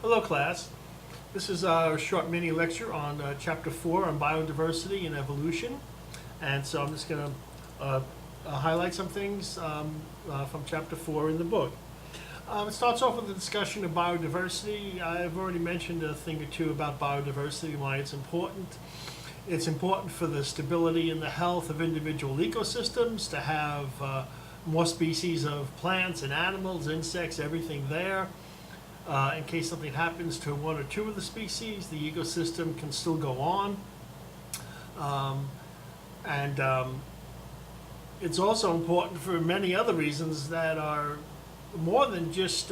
Hello, class. This is our short mini lecture on Chapter 4 on biodiversity and evolution. And so I'm just going to highlight some things from Chapter 4 in the book. It starts off with a discussion of biodiversity. I've already mentioned a thing or two about biodiversity, why it's important. It's important for the stability and the health of individual ecosystems to have more species of plants and animals, insects, everything there. In case something happens to one or two of the species, the ecosystem can still go on. It's also important for many other reasons that are more than just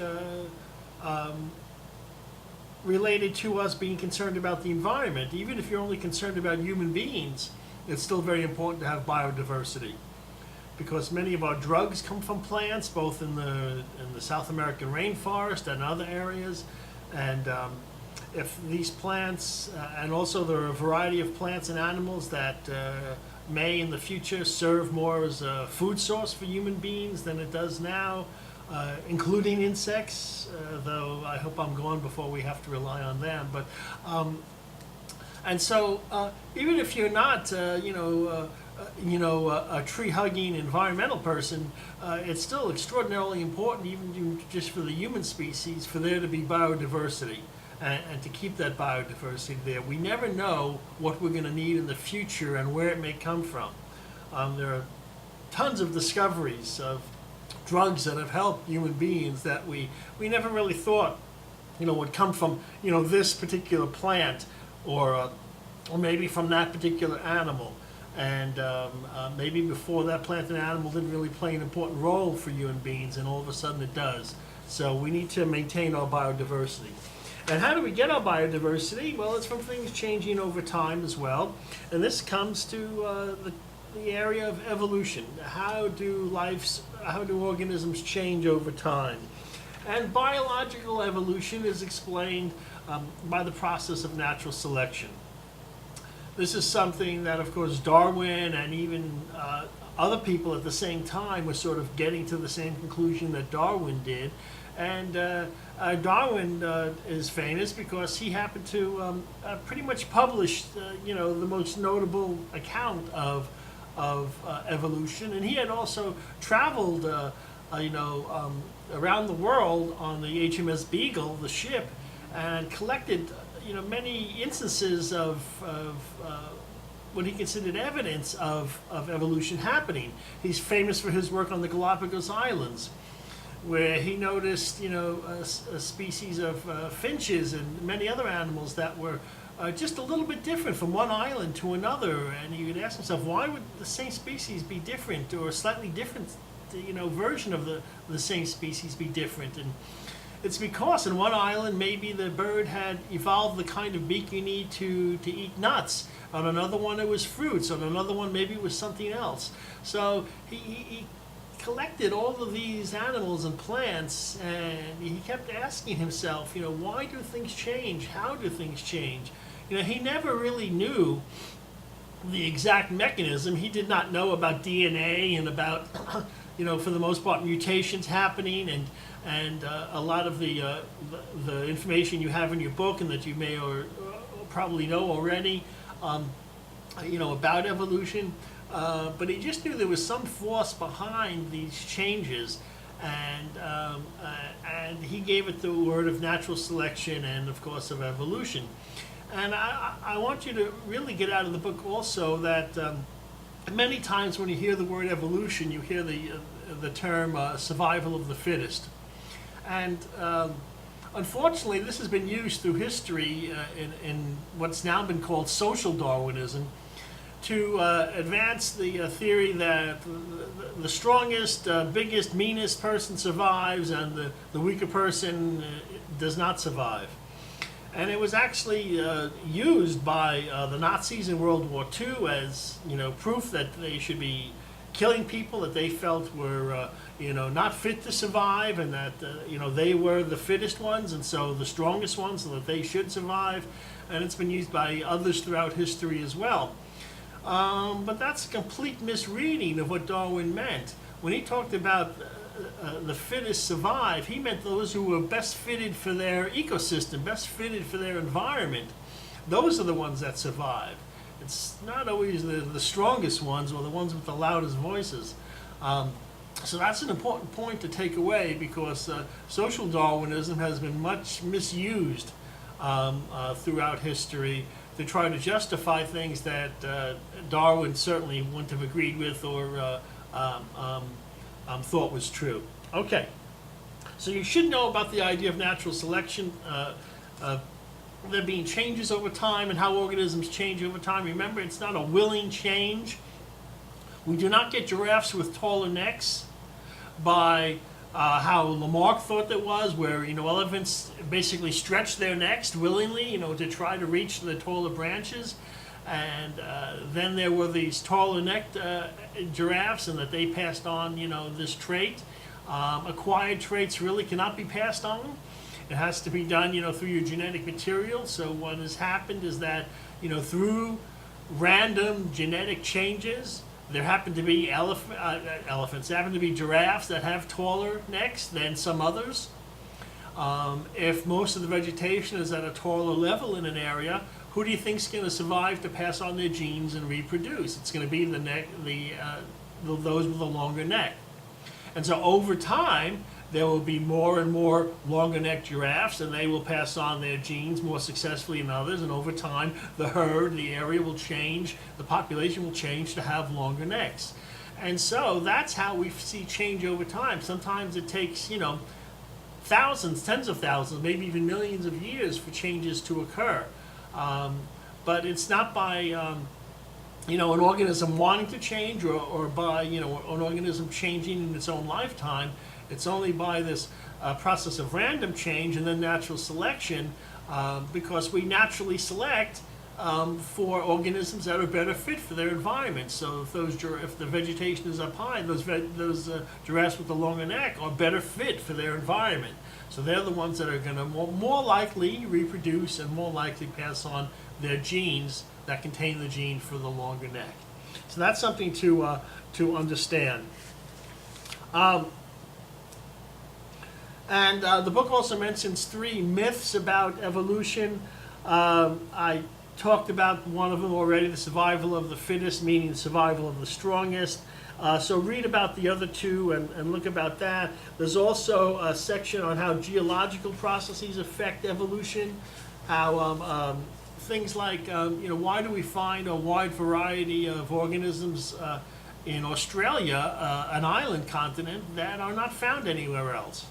related to us being concerned about the environment. Even if you're only concerned about human beings, it's still very important to have biodiversity, because many of our drugs come from plants, both in the South American rainforest and other areas. And if these plants, and also there are a variety of plants and animals that may in the future serve more as a food source for human beings than it does now, including insects, though I hope I'm gone before we have to rely on them. But and so even if you're not, a tree-hugging environmental person, it's still extraordinarily important, even just for the human species, for there to be biodiversity and to keep that biodiversity there. We never know what we're going to need in the future and where it may come from. There are tons of discoveries of drugs that have helped human beings that we never really thought, would come from, this particular plant or maybe from that particular animal. And maybe before that plant and animal didn't really play an important role for human beings, and all of a sudden it does. So we need to maintain our biodiversity. And how do we get our biodiversity? Well, it's from things changing over time as well. And this comes to the area of evolution. How do organisms change over time? And biological evolution is explained by the process of natural selection. This is something that, of course, Darwin and even other people at the same time were sort of getting to the same conclusion that Darwin did. And Darwin is famous because he happened to pretty much publish, the most notable account of evolution. And he had also traveled, around the world on the HMS Beagle, the ship, and collected many instances of what he considered evidence of evolution happening. He's famous for his work on the Galapagos Islands, where he noticed, a species of finches and many other animals that were just a little bit different from one island to another. And he would ask himself, why would the same species be different, or a slightly different, version of the same species be different? And it's because in one island, maybe the bird had evolved the kind of beak you need to eat nuts. On another one, it was fruits. On another one, maybe it was something else. So he collected all of these animals and plants, and he kept asking himself, why do things change? How do things change? He never really knew the exact mechanism. He did not know about DNA and about, for the most part, mutations happening, and a lot of the information you have in your book and that you may or probably know already, about evolution. But he just knew there was some force behind these changes, and he gave it the word of natural selection and, of course, of evolution. And I want you to really get out of the book also that many times when you hear the word evolution, you hear the term survival of the fittest. And unfortunately, this has been used through history in what's now been called social Darwinism to advance the theory that the strongest, biggest, meanest person survives and the weaker person does not survive. And it was actually used by the Nazis in World War II as, proof that they should be killing people that they felt were, not fit to survive, and that, they were the fittest ones, and so the strongest ones, so that they should survive. And it's been used by others throughout history as well. But that's a complete misreading of what Darwin meant. When he talked about the fittest survive, he meant those who were best fitted for their ecosystem, best fitted for their environment. Those are the ones that survive. It's not always the strongest ones or the ones with the loudest voices. So that's an important point to take away, because social Darwinism has been much misused throughout history to try to justify things that Darwin certainly wouldn't have agreed with or thought was true. Okay, so you should know about the idea of natural selection, there being changes over time and how organisms change over time. Remember, it's not a willing change. We do not get giraffes with taller necks by how Lamarck thought it was, where elephants basically stretch their necks willingly, to try to reach the taller branches, and then there were these taller necked giraffes, and that they passed on this trait. Acquired traits really cannot be passed on. It has to be done through your genetic material. So what has happened is that through random genetic changes, there happen to be elephants. There happen to be giraffes that have taller necks than some others. If most of the vegetation is at a taller level in an area, who do you think is going to survive to pass on their genes and reproduce? It's going to be those with a longer neck. And so over time, there will be more and more longer-necked giraffes, and they will pass on their genes more successfully than others. And over time, the herd, the area will change, the population will change to have longer necks. And so that's how we see change over time. Sometimes it takes, thousands, tens of thousands, maybe even millions of years for changes to occur. But it's not by an organism wanting to change or by an organism changing in its own lifetime. It's only by this process of random change and then natural selection, because we naturally select for organisms that are better fit for their environment. So if the vegetation is up high, those giraffes with the longer neck are better fit for their environment. So they're the ones that are going to more likely reproduce and more likely pass on their genes that contain the gene for the longer neck. So that's something to understand. And the book also mentions 3 myths about evolution. I talked about one of them already, the survival of the fittest, meaning the survival of the strongest. So read about the other 2 and look about that. There's also a section on how geological processes affect evolution, how things like, why do we find a wide variety of organisms in Australia, an island continent, that are not found anywhere else?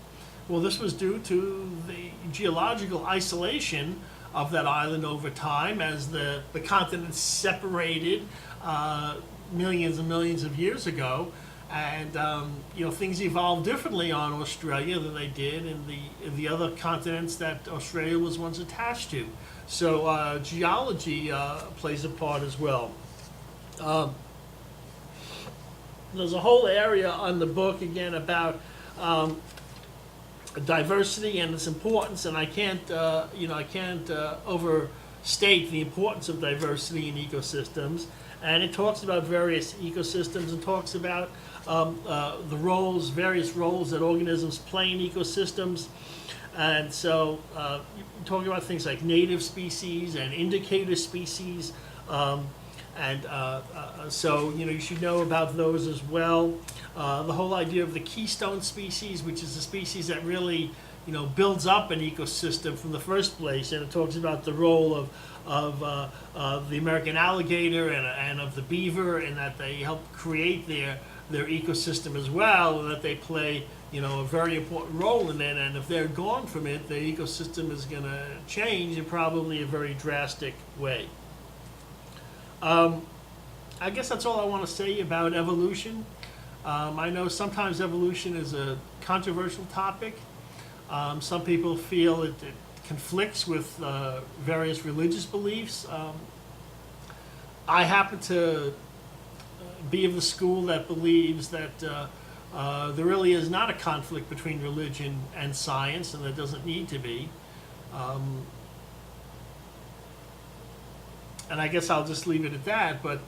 Well, this was due to the geological isolation of that island over time as the continent separated millions and millions of years ago. And, things evolved differently on Australia than they did in the other continents that Australia was once attached to. So geology plays a part as well. There's a whole area on the book, again, about diversity and its importance, and I can't overstate the importance of diversity in ecosystems. And it talks about various ecosystems and talks about the various roles that organisms play in ecosystems. And so talking about things like native species and indicator species, so you should know about those as well. The whole idea of the keystone species, which is the species that really builds up an ecosystem from the first place, and it talks about the role of the American alligator and of the beaver, and that they help create their ecosystem as well, and that they play a very important role in it. And if they're gone from it, the ecosystem is going to change in probably a very drastic way. I guess that's all I want to say about evolution. I know sometimes evolution is a controversial topic. Some people feel it conflicts with various religious beliefs. I happen to be of the school that believes that there really is not a conflict between religion and science, and there doesn't need to be. And I guess I'll just leave it at that, but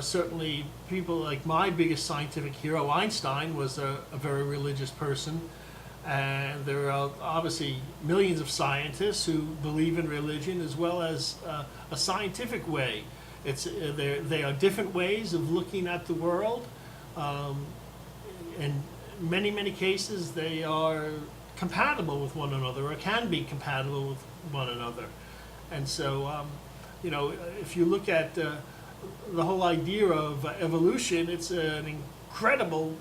certainly people like my biggest scientific hero, Einstein, was a very religious person. And there are obviously millions of scientists who believe in religion as well as a scientific way. They are different ways of looking at the world. In many, many cases, they are compatible with one another, or can be compatible with one another. And so, you know, if you look at the whole idea of evolution, it's an incredible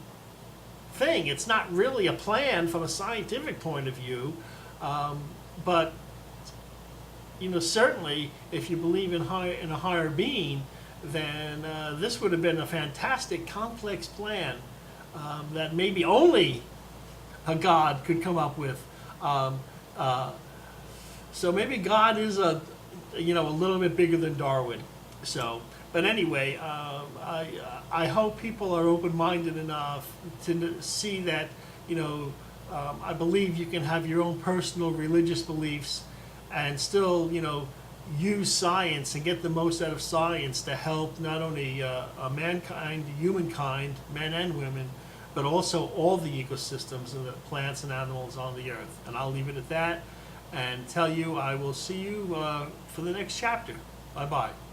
thing. It's not really a plan from a scientific point of view, but you know, certainly if you believe in a higher being, then this would have been a fantastic, complex plan that maybe only a God could come up with. So maybe God is a little bit bigger than Darwin. So, but anyway, I hope people are open-minded enough to see that, you know, I believe you can have your own personal religious beliefs and still, you know, use science and get the most out of science to help not only mankind, humankind, men and women, but also all the ecosystems of the plants and animals on the earth. And I'll leave it at that and tell you I will see you for the next chapter. Bye-bye.